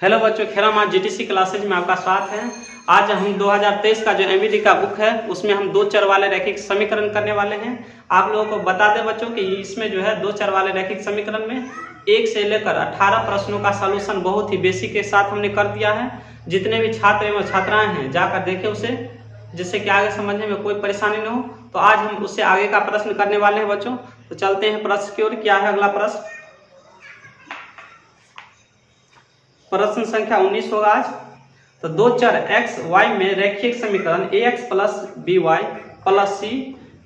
Hello बच्चों, खेरामा GTC classes में आपका स्वागत है। आज हम 2023 का जो एमवीडी का बुक है उसमें हम दो चर वाले रैखिक समीकरण करने वाले हैं। आप लोगों को बता दें बच्चों कि इसमें जो है दो चर वाले रैखिक समीकरण में 1 से लेकर 18 प्रश्नों का सलूशन बहुत ही बेसिक के साथ हमने कर दिया है। जितने भी छात्र एवं छात्राएं हैं जाकर देखें उसे, जिससे कि आगे समझने में कोई परेशानी न हो। तो आज हम उससे आगे का प्रश्न करने वाले हैं बच्चों। तो चलते हैं प्रश्न की ओर। क्या है अगला प्रश्न? प्रश्न संख्या 19 होगा आज। तो दो चर x y में रैखिक समीकरण ax plus by plus c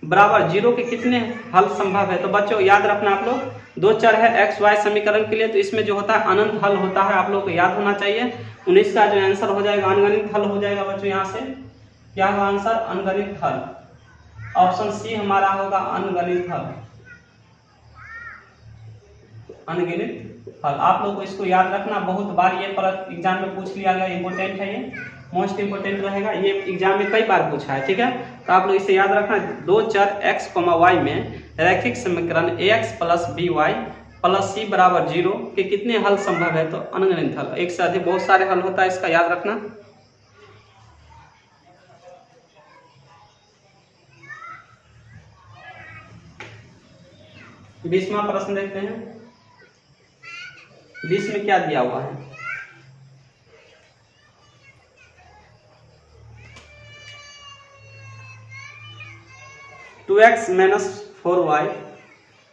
बराबर 0 के कितने हल संभव है? तो बच्चों याद रखना आप लोग, दो चर है x y समीकरण के लिए, तो इसमें जो होता है अनंत हल होता है। आप लोग को याद होना चाहिए। 19 का जो आंसर हो जाएगा अनगणित हल हो जाएगा बच्चों। यहाँ से क्या होगा आंसर? अनगणित हल। ऑप्शन सी हमारा होगा अनगणित हल। अनगिनत हल। आप लोग को इसको याद रखना, बहुत बार ये एग्जाम में पूछ लिया गया। इंपोर्टेंट है, ये मोस्ट इंपोर्टेंट रहेगा। ये एग्जाम में कई बार पूछा है, ठीक है। तो आप लोग इसे याद रखना। दो चर x, y में रैखिक समीकरण ax plus by plus c बराबर 0 के कितने हल संभव है? तो अनगणित हल। एक से अधिक बहुत सारे हल होता है, इसका याद रखना। बीसवां प्रश्न देखते हैं। 20 में क्या दिया हुआ है? To x minus 4y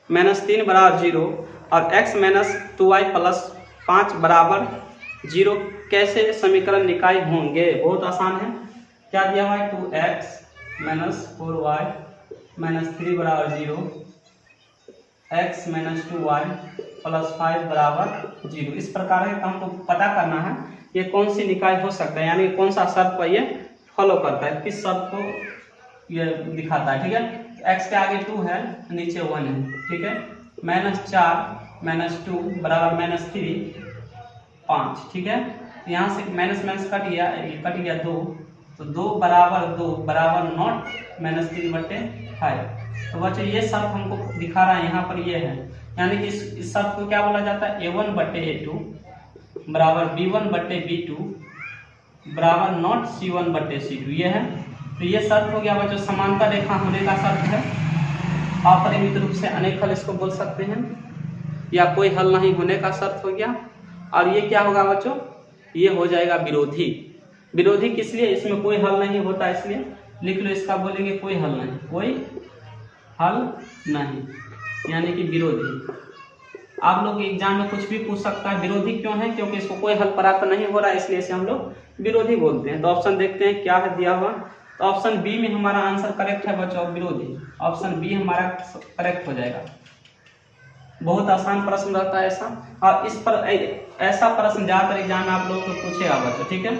minus 3 बराबर 0 और x माइनस 2y प्लस 5 बराबर 0 कैसे समीकरण निकाय होंगे? बहुत आसान है। क्या दिया हुआ है? 2x माइनस 4y माइनस 3 बराबर 0, x माइनस 2y प्लस 5 बराबर 0। इस प्रकार है। हमको पता करना है ये कौन सी निकाय हो सकता है, यानी कौन सा शर्त पर ये फॉलो करता है, किस शर्त को ये दिखाता है, ठीक है। x के आगे 2 है, नीचे 1 है, ठीक है। माइनस 4 माइनस 2 बराबर माइनस 3 5, ठीक है। यहाँ से माइनस माइनस कट गया 2, तो 2 बराबर नॉट माइनस 3/5। तो बच्चों ये शर्त हमको दिखा रहा है, यहाँ पर ये है, यानी कि इस शर्त को क्या बोला जाता है? a1/a2 बराबर b1/b2 बराबर नॉट c1/c2। ये है। तो ये शर्त हो गया बच्चों समांतर रेखा होने का शर्त है। अपरिमित रूप से अनेक हल इसको बोल सकते हैं, या कोई हल नहीं होने का शर्त हो गया। और ये क्या होगा बच्चों? ये हो जाएगा विरोधी। विरोधी किस लिए? इसमें कोई हल नहीं होता, इसलिए लिख लो इसका, बोलेंगे कोई हल नहीं, कोई हल नहीं, यानी कि विरोधी। आप लोग एग्जाम में कुछ भी पूछ सकता है। विरोधी क्यों है? क्योंकि इसको कोई हल प्राप्त नहीं हो रहा है, इसलिए इसे हम लोग विरोधी बोलते हैं। तो ऑप्शन देखते हैं क्या है दिया हुआ। तो ऑप्शन बी में हमारा आंसर करेक्ट है बच्चों, विरोधी। ऑप्शन बी हमारा करेक्ट हो जाएगा। बहुत आसान प्रश्न रहता है ऐसा, और इस पर ऐसा प्रश्न ज्यादातर एग्जाम में आप लोगों को पूछेगा बच्चों, ठीक है।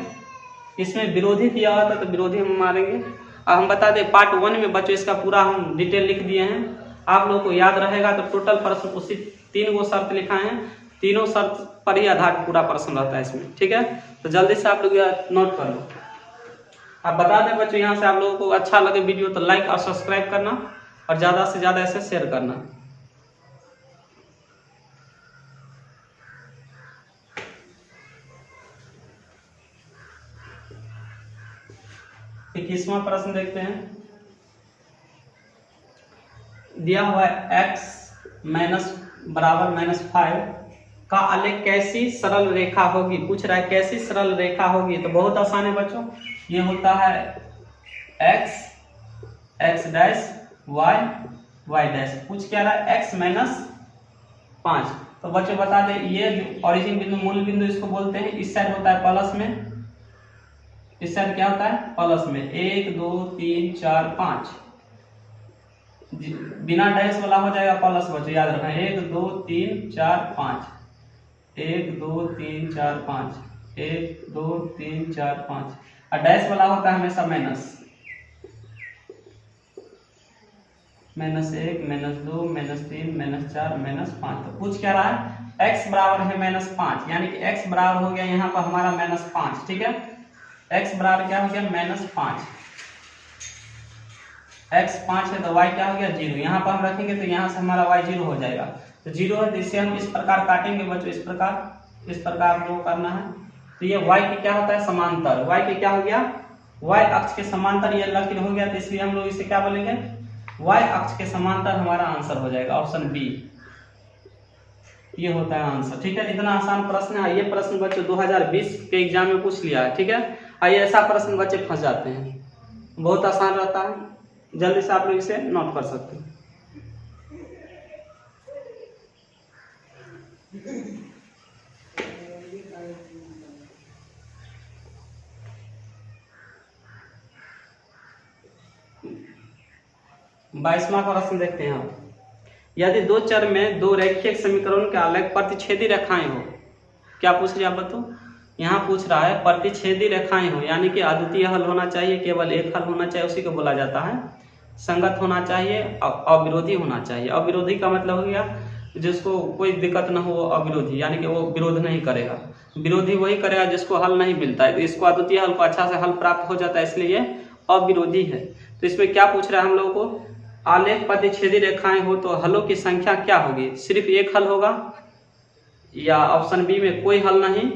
इसमें विरोधी दिया हुआ था तो विरोधी हम मारेंगे। अब हम बता दें पार्ट 1 में बच्चों इसका पूरा हम डिटेल लिख दिए हैं। आप लोगों को याद रहेगा तो टोटल प्रश्न उसी 3 गो शर्त लिखा है, तीनों शर्त पर ही आधारित पूरा प्रश्न रहता है इसमें, ठीक है। तो जल्दी से आप लोग नोट कर लो। आप बता दें बच्चों, यहाँ से आप लोगों को अच्छा लगे वीडियो तो लाइक और सब्सक्राइब करना, और ज्यादा से ज्यादा ऐसे शेयर करना। इक्कीसवां प्रश्न देखते हैं। दिया हुआ है x माइनस बराबर -5 का आलेख कैसी सरल रेखा होगी? पूछ रहा है कैसी सरल रेखा होगी। तो बहुत आसान है बच्चों, ये होता है x डैश y डैश। पूछ क्या रहा है? x minus 5। तो बच्चों बता दें ये जो ओरिजिन बिंदु, मूल बिंदु इसको बोलते हैं। इस साइड होता है प्लस में, इस साइड क्या होता है? प्लस में। 1 2 3 4 5 बिना डैश वाला हो जाएगा प्लस बच्चों, याद रखना। 1 2 3 4 5 1 2 3 4 5 1 2 3 4 5, और डैश वाला होता है हमेशा माइनस। -1 -2 -3 -4 -5। तो पूछ क्या रहा है? x बराबर है -5, यानी कि x बराबर हो गया यहाँ पर हमारा -5, ठीक है। x बराबर क्या हो गया? -5। x 5 है तो y क्या हो गया? 0। यहाँ पर हम रखेंगे तो यहाँ से हमारा y 0 हो जाएगा। तो 0 है तो इसे हम इस प्रकार काटेंगे बच्चों, इस प्रकार हम लोग करना है। तो ये y के क्या होता है समांतर, y के क्या हो गया y अक्ष के समांतर ये लकीर हो गया, तो इसलिए हम लोग इसे क्या बोलेंगे y अक्ष के समांतर हमारा आंसर हो जाएगा ऑप्शन बी, ये होता है आंसर। ठीक है, इतना आसान प्रश्न है। ये प्रश्न बच्चों 2020 के एग्जाम में पूछ लिया है। ठीक है, आइए ऐसा प्रश्न बच्चे फंस जाते हैं, बहुत आसान रहता है, जल्दी से आप लोग इसे नोट कर सकते हैं। बाईसवां प्रश्न देखते हैं आप। यदि दो चर में दो रेखीय समीकरण के अलग प्रतिच्छेदी रेखाएं हो, क्या पूछ रहे आप बताओ, यहाँ पूछ रहा है प्रतिच्छेदी रेखाएं हो, यानी कि अद्वितीय हल होना चाहिए, केवल एक हल होना चाहिए, उसी को बोला जाता है। संगत होना चाहिए, अविरोधी होना चाहिए। अविरोधी का मतलब हो गया जिसको कोई दिक्कत न हो, अविरोधी यानी कि वो विरोध नहीं करेगा। विरोधी वही करेगा जिसको हल नहीं मिलता है, तो इसको अद्वितीय हल को अच्छा से हल प्राप्त हो जाता है, इसलिए अविरोधी है। तो इसमें क्या पूछ रहा है हम लोगों को, आलेख प्रतिच्छेदी रेखाएं हो तो हलों की संख्या क्या होगी, सिर्फ एक हल होगा, या ऑप्शन बी में कोई हल नहीं,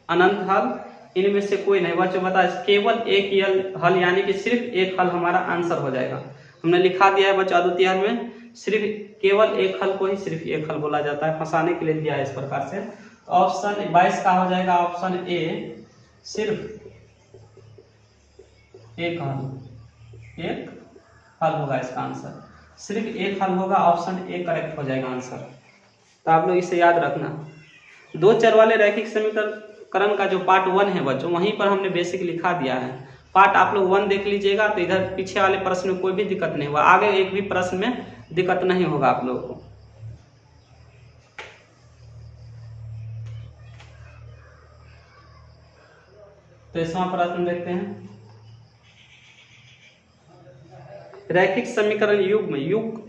अनंत हल, इनमें से कोई नहीं। बच्चों बता केवल एक हल यानी कि सिर्फ एक हल हमारा आंसर हो जाएगा। हमने लिखा दिया है बच्चों अद्वितीय हल में सिर्फ केवल एक हल को ही सिर्फ एक हल बोला जाता है, फंसाने के लिए दिया है इस प्रकार से। तो ऑप्शन 22 का हो जाएगा ऑप्शन ए, सिर्फ एक हल होगा इसका आंसर, सिर्फ एक हल होगा, ऑप्शन ए करेक्ट हो जाएगा आंसर। तो आप लोग इसे याद रखना। दो चर वाले रैखिक समीकरण का जो पार्ट 1 है बच्चों, वहीं पर हमने बेसिक लिखा दिया है। पार्ट आप लोग 1 देख लीजिएगा, तो इधर पीछे वाले प्रश्न में कोई भी दिक्कत नहीं होगा, आगे एक भी प्रश्न में दिक्कत नहीं होगा आप लोगों को। तो इसमें प्रश्न देखते हैं, रैखिक समीकरण युग्म,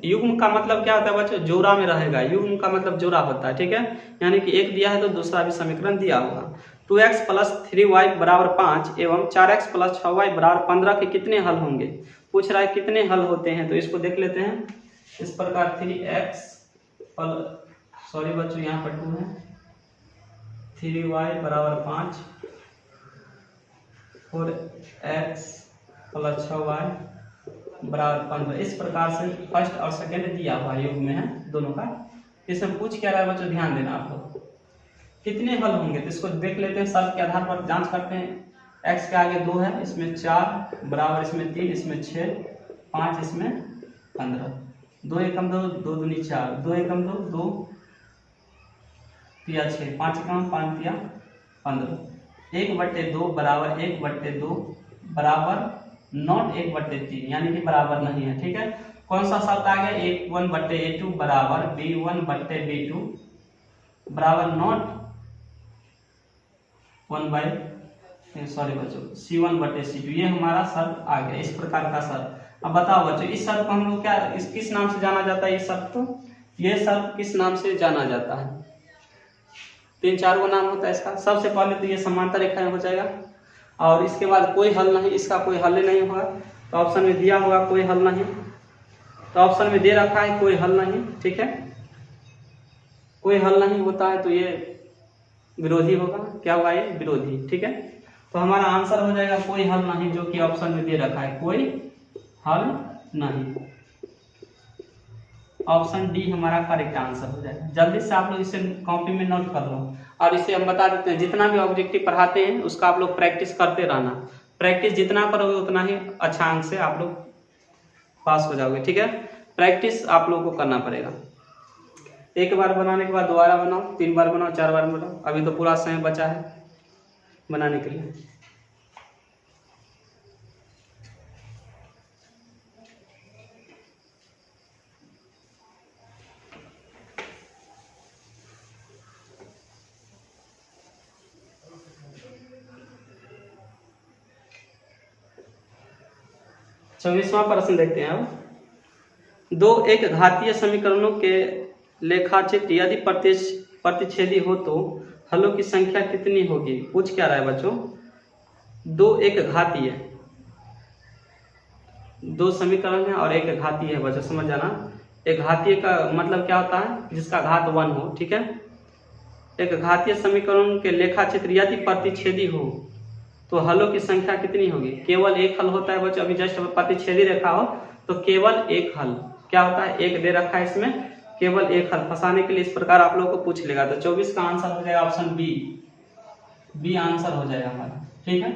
युग्म का मतलब क्या होता है बच्चों, जोड़ा में रहेगा, युग्म का मतलब जोड़ा होता है। ठीक है, यानी कि एक दिया है तो दूसरा भी समीकरण दिया होगा। 2x + 3y = 5 एवं 4x + 6y = 15 के कितने हल होंगे, पूछ रहा है कितने हल होते हैं। तो इसको देख लेते हैं इस प्रकार, 3x सॉरी बच्चों यहाँ पर 2 है, 3y = 5 और x + 6y = 15, इस प्रकार से फर्स्ट और सेकंड दिया हुआ युग में है दोनों का। इसमें पूछ क्या रहा है बच्चों, ध्यान देना आप लोग, कितने हल होंगे। तो इसको देख लेते हैं, शर्त के आधार पर जांच करते हैं। x के आगे 2 है, इसमें 4 बराबर, इसमें 3, इसमें 6, 5, इसमें 15, 2 एकम 2, 2 दूनी 4, 2 एकम 2, 2 तिया 6, 5 एकम 5 तिया 15, 1/2 बराबर 1/2 बराबर नॉट 1/3, यानी कि बराबर नहीं है। ठीक है, कौन सा शब्द आ गया, A1/A2 बराबर B1/B2 बराबर नॉट C1/C2, ये हमारा शब्द आ गया, इस प्रकार का शब्द। अब बताओ बच्चों, इस शब्द को हम लोग क्या किस नाम से जाना जाता है, इस शब्द को, ये शब्द किस नाम से जाना जाता है, 3-4 गो नाम होता है इसका। सबसे पहले तो ये समांतर रेखाएं हो जाएगा, और इसके बाद कोई हल नहीं, इसका कोई हल नहीं होगा। तो ऑप्शन में दिया होगा कोई हल नहीं, तो ऑप्शन में दे रखा है कोई हल नहीं। ठीक है, कोई हल नहीं होता है तो ये विरोधी होगा, क्या होगा ये विरोधी। ठीक है, तो हमारा आंसर हो जाएगा कोई हल नहीं, जो कि ऑप्शन में दे रखा है कोई हल नहीं, ऑप्शन डी हमारा करेक्ट आंसर हो जाएगा। जल्दी से आप लोग इसे कॉपी में नोट कर लो, और इसे हम बता देते हैं, जितना भी ऑब्जेक्टिव पढ़ाते हैं उसका आप लोग प्रैक्टिस करते रहना। प्रैक्टिस जितना करोगे उतना ही अच्छा अंक से आप लोग पास हो जाओगे। ठीक है, प्रैक्टिस आप लोगों को करना पड़ेगा। एक बार बनाने के बाद दोबारा बनाओ, 3 बार बनाओ, 4 बार बनाओ, अभी तो पूरा समय बचा है बनाने के लिए। चौबीसवां प्रश्न देखते हैं अब। 2 एक घातीय समीकरणों के लेखाचित्र यदि प्रतिच्छेदी हो तो हलों की संख्या कितनी होगी, पूछ क्या रहा है बच्चों। 2 एक घातीय, 2 समीकरण है और एक घातीय है बच्चों, समझ जाना। एक घातीय का मतलब क्या होता है, जिसका घात 1 हो। ठीक है, एक घातीय समीकरण के लेखा चित्र यदि प्रतिच्छेदी हो तो हलों की संख्या कितनी होगी? केवल एक हल होता है बच्चों। अभी जस्ट प्रतिच्छेदी रेखा हो तो केवल एक हल क्या होता है? एक दे रखा है इसमें, केवल एक हल फंसाने के लिए इस प्रकार आप लोगों को पूछ लेगा। तो 24 का आंसर हो जाएगा ऑप्शन बी आंसर हो जाएगा हमारा। ठीक है,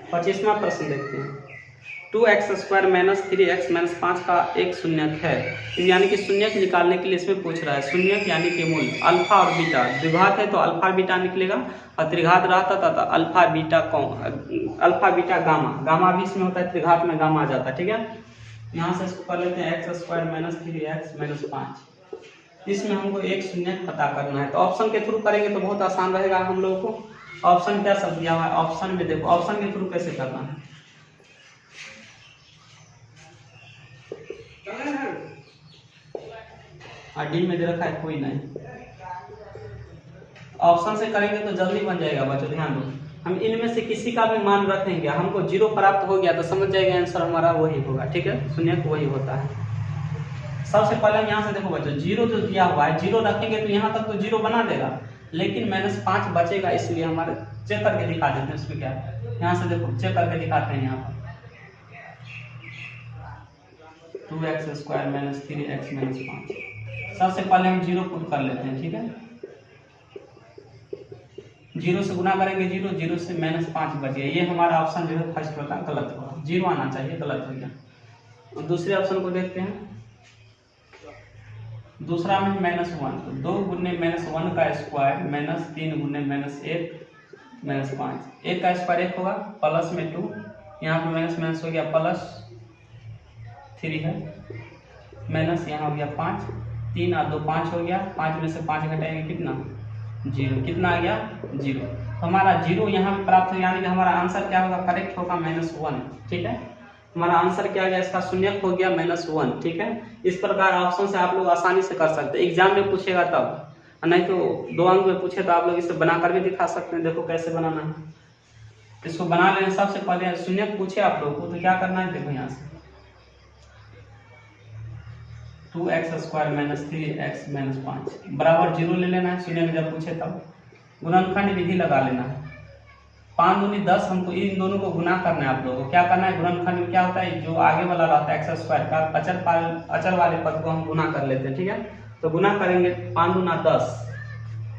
पच्चीसवां प्रश्न देखते हैं। 2x² - 3x - 5 का एक शून्यक है, यानी कि शून्यक निकालने के लिए इसमें पूछ रहा है। शून्यक यानी कि मूल अल्फा और बीटा, द्विघात है तो अल्फा बीटा निकलेगा और त्रिघात रहता था तो अल्फा बीटा गामा भी इसमें होता है, त्रिघात में गामा आ जाता है। ठीक है, यहाँ से इसको कर लेते हैं x² - 3x - 5। इसमें हमको एक शून्यक पता करना है, तो ऑप्शन के थ्रू करेंगे तो बहुत आसान रहेगा हम लोगों को। ऑप्शन क्या सब दिया हुआ है? ऑप्शन में देखो, ऑप्शन के थ्रू कैसे करना है। डी में दे रखा है कोई नहीं, ऑप्शन से करेंगे तो जल्दी बन जाएगा बच्चों। ध्यान दो, हम इनमें से किसी का भी मान रखेंगे, हमको 0 प्राप्त हो गया तो समझ जाएगा आंसर हमारा वही होगा। ठीक है, शून्यक वही होता है। सबसे पहले हम यहाँ से देखो बच्चों, 0 जो दिया हुआ है 0 रखेंगे तो यहाँ तक तो 0 बना देगा, लेकिन -5 बचेगा, इसलिए हमारे चेक करके दिखा देते हैं उसमें क्या है। यहाँ से देखो चेक करके दिखाते हैं। यहाँ पर 2x² - 3x - 5। सबसे पहले हम 0 पुट कर लेते हैं। ठीक है, 0 से गुना करेंगे 0 से -5 बच गया। ये हमारा ऑप्शन जो है फर्स्ट वाला गलत होगा, 0 आना चाहिए, गलत हो गया। और दूसरे ऑप्शन को देखते हैं। दूसरा में -1, तो 2 गुने -1 का स्क्वायर -3 गुने -1 - 5। 1 का स्क्वायर 1 होगा, प्लस में 2, यहाँ पे माइनस हो गया +3 है, माइनस यहाँ हो गया 5, 3 और 2 5 हो गया, 5 में से 5 घटाएंगे कितना? 0। कितना आ गया? 0। तो हमारा 0 यहाँ पे प्राप्त हो, यानी कि हमारा आंसर क्या होगा? करेक्ट होगा -1। ठीक है, हमारा आंसर क्या गया? इसका शून्यक हो गया -1। ठीक है, इस प्रकार ऑप्शन से आप लोग आसानी से कर सकते हैं। एग्जाम में पूछेगा तब, नहीं तो 2 अंक में पूछे तो आप लोग इसे बनाकर भी दिखा सकते हैं। देखो कैसे बनाना है, इसको बना लें। सबसे पहले शून्यक पूछे आप लोग को तो क्या करना है, देखो यहाँ से 2x² - 3x - 5 बराबर 0 ले लेना है। शून्यक जब पूछे तब गुणनखंड विधि लगा लेना है। 5 दूनी 10, हमको इन दोनों को गुना करना है। आप लोगों को क्या करना है? गुणनखंड में क्या होता है, जो आगे वाला रहता है x² का अचर वाले पद को हम गुना कर लेते हैं। ठीक है, तो गुना करेंगे 5 दूना 10,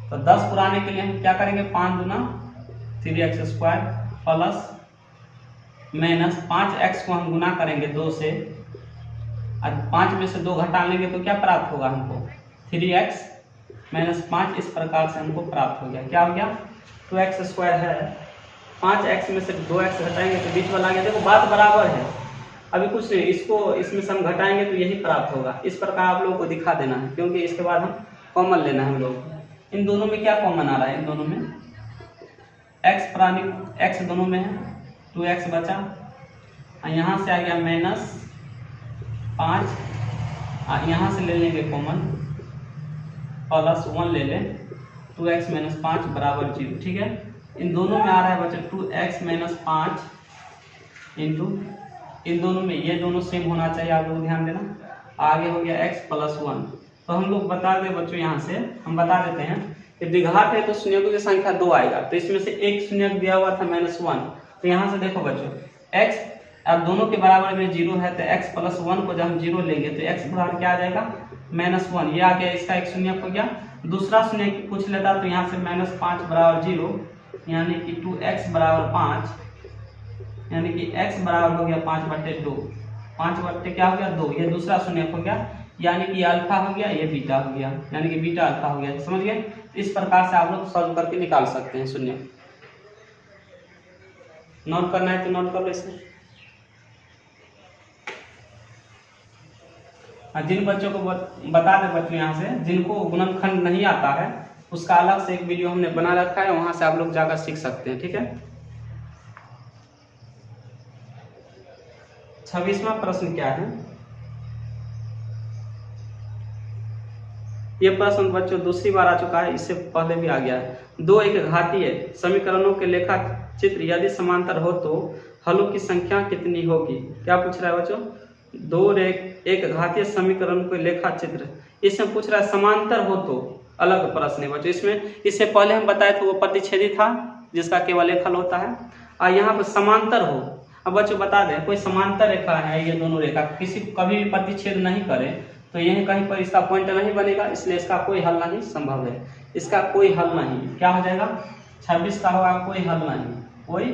तो 10 पुराने के लिए हम क्या करेंगे? 5 दूना 3x² प्लस -5x को हम गुना करेंगे 2 से, और 5 में से 2 घटा लेंगे तो क्या प्राप्त होगा हमको? 3x - 5। इस प्रकार से हमको प्राप्त हो गया। क्या हो गया? 2x² है, 5x में से 2x घटाएंगे तो बीच वाला आ गया। देखो बात बराबर है, अभी कुछ नहीं, इसको इसमें से हम घटाएंगे तो यही प्राप्त होगा। इस प्रकार आप लोगों को दिखा देना है, क्योंकि इसके बाद हम कॉमन लेना है हम लोग। इन दोनों में क्या कॉमन आ रहा है? इन दोनों में x दोनों में है, 2x बचा, और यहाँ से आ गया -5, यहाँ से ले लेंगे कॉमन, +1 ले लें, 2x - 5 बराबर 0। ठीक है, इन दोनों में आ रहा है बच्चा 2x - 5 इंटू, इन दोनों में ये दोनों सेम होना चाहिए, आप लोग ध्यान देना। आगे हो गया x + 1। तो हम लोग बता दें बच्चों, यहाँ से हम बता देते हैं कि द्विघात है तो शून्यकों की संख्या 2 आएगा, तो इसमें से एक शून्यक दिया हुआ था -1। तो यहाँ से देखो बच्चों, x अब दोनों के बराबर में 0 है, तो x + 1 को जब हम 0 लेंगे तो x बराबर क्या आ जाएगा? -1। ये आ गया, इसका एक शून्यक हो गया। दूसरा शून्यक पूछ लेता तो यहाँ से -5 बराबर 0, यानी कि 2x बराबर 5, यानी कि x बराबर हो गया 5/2। 5 क्या हो गया? 2। ये दूसरा शून्यक हो गया, यानी कि अल्फा हो गया, ये बीटा हो गया, यानी कि बीटा अल्फा हो गया। समझ गए? इस प्रकार से आप लोग सॉल्व करके निकाल सकते हैं शून्य। नोट करना है तो नोट कर लो इसे। जिन बच्चों को बता दें बच्चों, यहाँ से जिनको गुणनखंड नहीं आता है उसका अलग से एक वीडियो हमने बना रखा है, वहां से आप लोग जाकर सीख सकते हैं। ठीक है, 26वां प्रश्न क्या है? ये प्रश्न बच्चों दूसरी बार आ चुका है, इससे पहले भी आ गया है। 2 एक घातीय समीकरणों के लेखा चित्र यदि समांतर हो तो हलों की संख्या कितनी होगी। क्या पूछ रहा है बच्चों, दो एक घातीय समीकरण को लेखा चित्र, इसमें पूछ रहा है समांतर हो तो अलग प्रश्न है बच्चों। इसमें इससे पहले हम बताए थे वो प्रतिच्छेदी था जिसका केवल एक हल होता है, और यहाँ पर समांतर हो। अब बच्चों बता दें कोई समांतर रेखा है, ये दोनों रेखा किसी कभी भी प्रतिच्छेद नहीं करे तो यहीं कहीं पर इसका पॉइंट नहीं बनेगा, इसलिए इसका कोई हल नहीं संभव है। इसका कोई हल नहीं, क्या हो जाएगा 26 का होगा कोई हल नहीं, कोई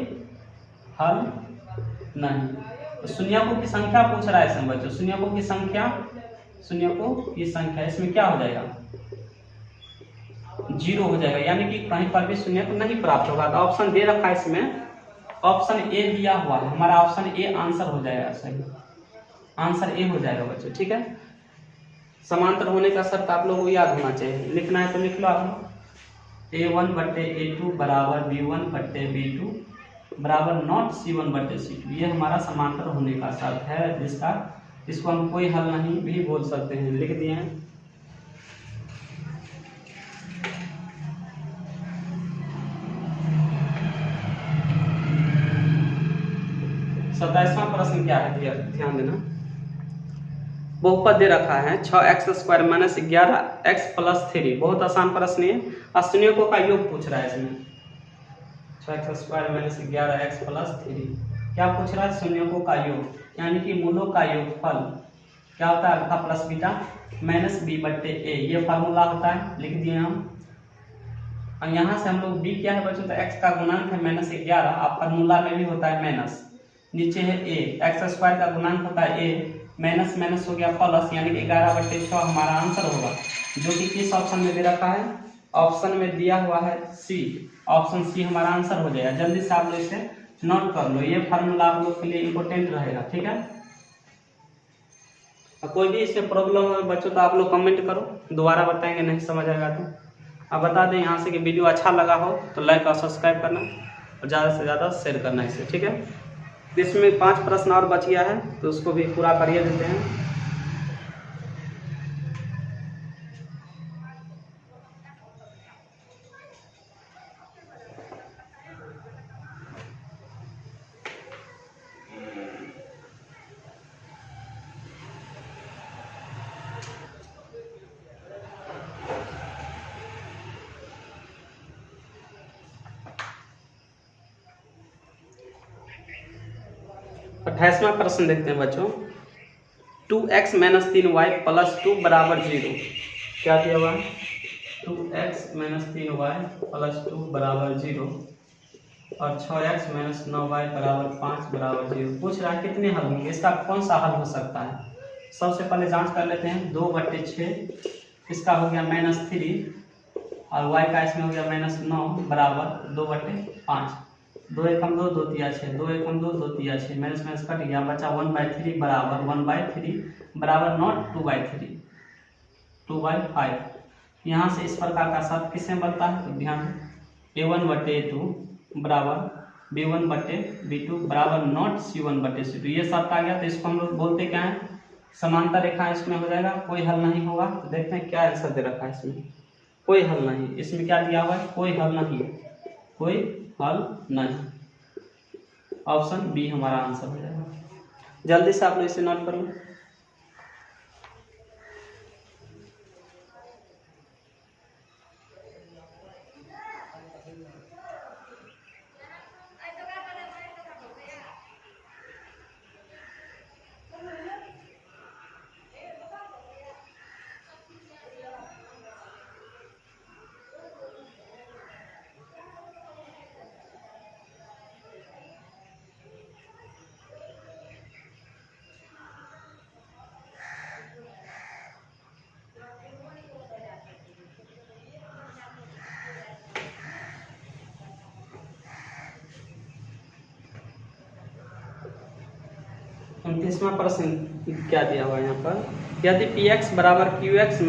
हल नहीं। तो शून्यकों की संख्या पूछ रहा है इसमें बच्चों, शून्यकों की संख्या इसमें क्या हो जाएगा 0 हो जाएगा, यानी कि कहीं पर भी शून्यक नहीं प्राप्त होगा। तो ऑप्शन दे रखा है इसमें, ऑप्शन ए दिया हुआ है, हमारा ऑप्शन ए आंसर हो जाएगा, सही आंसर ए हो जाएगा बच्चों। ठीक है, समांतर होने का शर्त आप लोगों को याद होना चाहिए, लिखना है तो लिख लो आप। A1/A2 बराबर B1/B2 बराबर नॉट C1/C2, ये हमारा समांतर होने का शर्त है, जिसका इसको हम कोई हल नहीं भी बोल सकते हैं, लिख दिए हैं। सत्ताईसवां प्रश्न क्या है, ध्यान देना। बहुपद दे रखा है 6x² - 11x + 3, बहुत आसान प्रश्न है। शून्यकों का योग पूछ रहा है इसमें, 6x² - 11x + 3 क्या पूछ रहा है, शून्यकों का योग, यानी कि मूलों का योगफल क्या होता है, alpha plus beta minus b/a, ये फार्मूला होता है, लिख दिए हम। और यहाँ से हम लोग b क्या है बच्चों, तो x का गुणांक है -11, अब फार्मूला में भी होता है माइनस, नीचे है a, x² का गुणांक होता है a, माइनस माइनस हो गया प्लस, यानी कि 11/6 हमारा आंसर होगा, जो कि किस ऑप्शन में दे रखा है, ऑप्शन में दिया हुआ है सी, ऑप्शन सी हमारा आंसर हो जाएगा। जल्दी से आप लोग इसे नोट कर लो, ये फार्मूला आप लोग के लिए इंपॉर्टेंट रहेगा। ठीक है, कोई भी इसमें प्रॉब्लम हो बच्चों तो आप लोग कमेंट करो, दोबारा बताएंगे, नहीं समझ आएगा तो आप बता दें। यहाँ से कि वीडियो अच्छा लगा हो तो लाइक और सब्सक्राइब करना और ज़्यादा से ज़्यादा शेयर करना इसे। ठीक है, इसमें 5 प्रश्न और बच गया है तो उसको भी पूरा करिए देते हैं। अट्ठाईसवां प्रश्न देखते हैं बच्चों, 2x - 3y + 2 बराबर 0, क्या दिया हुआ है, 2x - 3y + 2 बराबर 0 और 6x - 9y बराबर 5 बराबर 0। पूछ रहा है कितने हल होंगे, इसका कौन सा हल हो सकता है। सबसे पहले जांच कर लेते हैं, 2/6 इसका हो गया -3 और y का इसमें हो गया -9 बराबर 2/5, 2 एकम 2, 2 तिया 6, 2 एकम 2, 2 तिया 6, माइनस माइनस कट गया, बचा 1/3 बराबर 1/3 बराबर नॉट 2/3, 2/5। यहाँ से इस प्रकार का शब्द किससे बनता है, तो ध्यान A1/A2 बराबर B1/B2 बराबर नॉट C1/C2, ये शब्द आ गया। तो इसको हम लोग बोलते क्या है, समांतर रेखा इसमें हो जाएगा, कोई हल नहीं होगा। तो देखते हैं क्या आंसर दे रखा है इसमें, कोई हल नहीं, इसमें क्या दिया हुआ है, कोई हल नहीं, कोई हल नहीं, ऑप्शन बी हमारा आंसर हो जाएगा। जल्दी से आप लोग इसे नोट कर लो। उनतीसवां प्रश्न क्या दिया हुआ है यहाँ पर, यदि px बराबर qx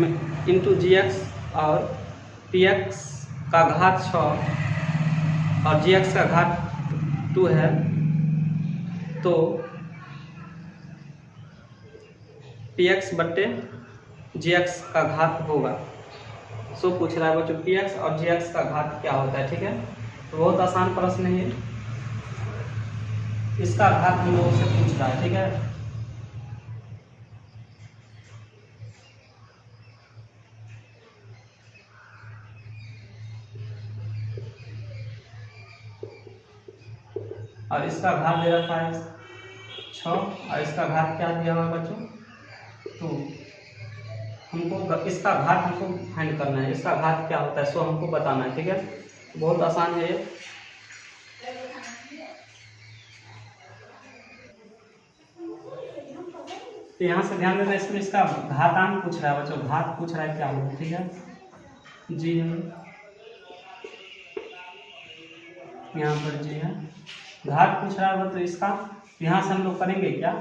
इंटू gx और px का घात 6 और gx का घात 2 है तो px बट्टे gx का घात होगा। सो पूछ रहा है बच्चों px और gx का घात क्या होता है। ठीक है, तो बहुत आसान प्रश्न है ये। इसका घात हम लोगों से पूछ रहा है, ठीक है। और इसका घात दे रखा है 6 और इसका घात क्या दिया हुआ है बच्चों 2। हमको इसका घात हमको फाइंड करना है, इसका घात क्या होता है सो हमको बताना है, ठीक है। बहुत आसान है ये। तो यहाँ से ध्यान देना, इसमें इसका घातांक पूछ रहा है बच्चों, घात पूछ रहा है क्या होगा, ठीक है जी। यहाँ पर जी है, घात पूछ रहा है तो इसका यहाँ से हम लोग करेंगे क्या,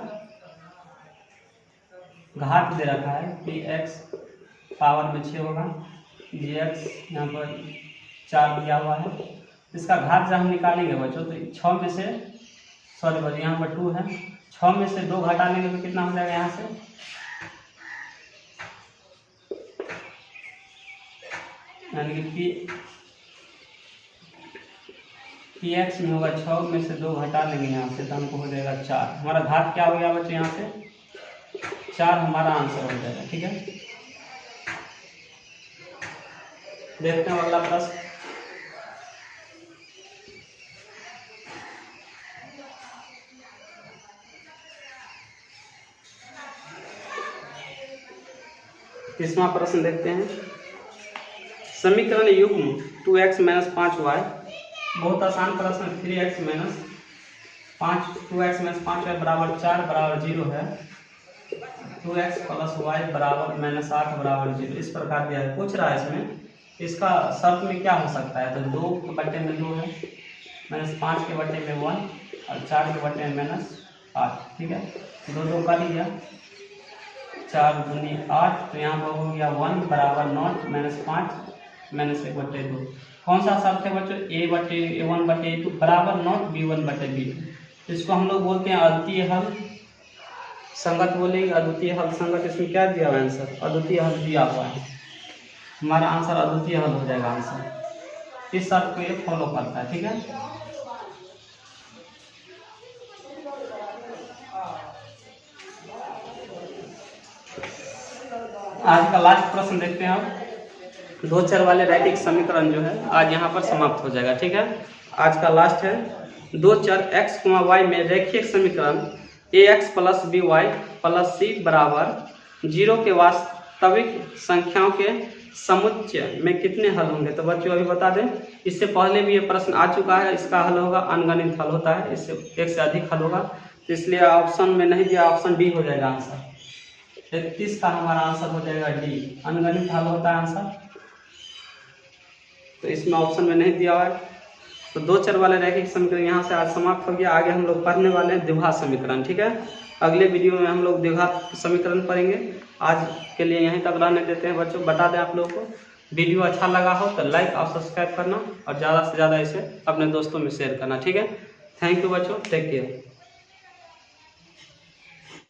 घात दे रखा है कि x पावर में 6 होगा, dx यहाँ पर 4 दिया हुआ है। इसका घात जब हम निकालेंगे बच्चों तो 6 में से सॉरी बच्चों यहाँ पर 2 है, 6 में से 2 घटा लेंगे तो कितना हो जाएगा यहाँ से, यानी कि px में होगा 6 में से 2 घटा लेंगे यहाँ से तो हमको हो जाएगा 4। हमारा घात क्या हो गया बच्चों यहाँ से 4 हमारा आंसर हो जाएगा, ठीक है। देखते हैं अगला प्रश्न। तीसरा प्रश्न देखते हैं। समीकरण युग्म 2x - 5y, बहुत आसान प्रश्न, 3x - 5 2x - 5y बराबर 4 बराबर 0 है, 2x + y बराबर -8 बराबर 0 इस प्रकार दिया है। पूछ रहा है इसमें इसका शर्त में क्या हो सकता है, तो 2 के बट्टे में 2 है, -5 के बट्टे में 1 और 4 के बट्टे में -8, ठीक है। 2 का लिया 4 दूनी 8, तो यहाँ पर हो गया 1 बराबर 0 -5 -1/2। कौन सा शर्त है बच्चों, a/1/2 बराबर 0 b1/b2। इसको हम लोग बोलते हैं अद्वितीय हल संगत बोलेंगे, अद्वितीय हल संगत। इसमें क्या दिया हुआ है आंसर, अद्वितीय हल दिया हुआ है, हमारा आंसर अद्वितीय हल हो जाएगा आंसर। इस शर्त को ये फॉलो करता है, ठीक है। आज का लास्ट प्रश्न देखते हैं आप। 2 चर वाले रैखिक समीकरण जो है आज यहाँ पर समाप्त हो जाएगा, ठीक है। आज का लास्ट है 2 चर x, y में रैखिक समीकरण ax + by + c बराबर 0 के वास्तविक संख्याओं के समुच्चय में कितने हल होंगे। तो बच्चों अभी बता दें, इससे पहले भी ये प्रश्न आ चुका है। इसका हल होगा अनगणित हल होता है, इससे एक से अधिक हल होगा, तो इसलिए ऑप्शन में नहीं दिया, ऑप्शन डी हो जाएगा आंसर। 31 का हमारा आंसर हो जाएगा डी, अनगणित हल होता है आंसर, तो इसमें ऑप्शन में नहीं दिया हुआ है। तो 2 चर वाले रैखिक समीकरण यहाँ से आज समाप्त हो गया। आगे हम लोग पढ़ने वाले हैं द्विघात समीकरण, ठीक है। अगले वीडियो में हम लोग द्विघात समीकरण पढ़ेंगे। आज के लिए यहीं तक रहने देते हैं बच्चों। बता दें आप लोगों को वीडियो अच्छा लगा हो तो लाइक और सब्सक्राइब करना और ज़्यादा से ज़्यादा इसे अपने दोस्तों में शेयर करना, ठीक है। थैंक यू बच्चों, टेक केयर।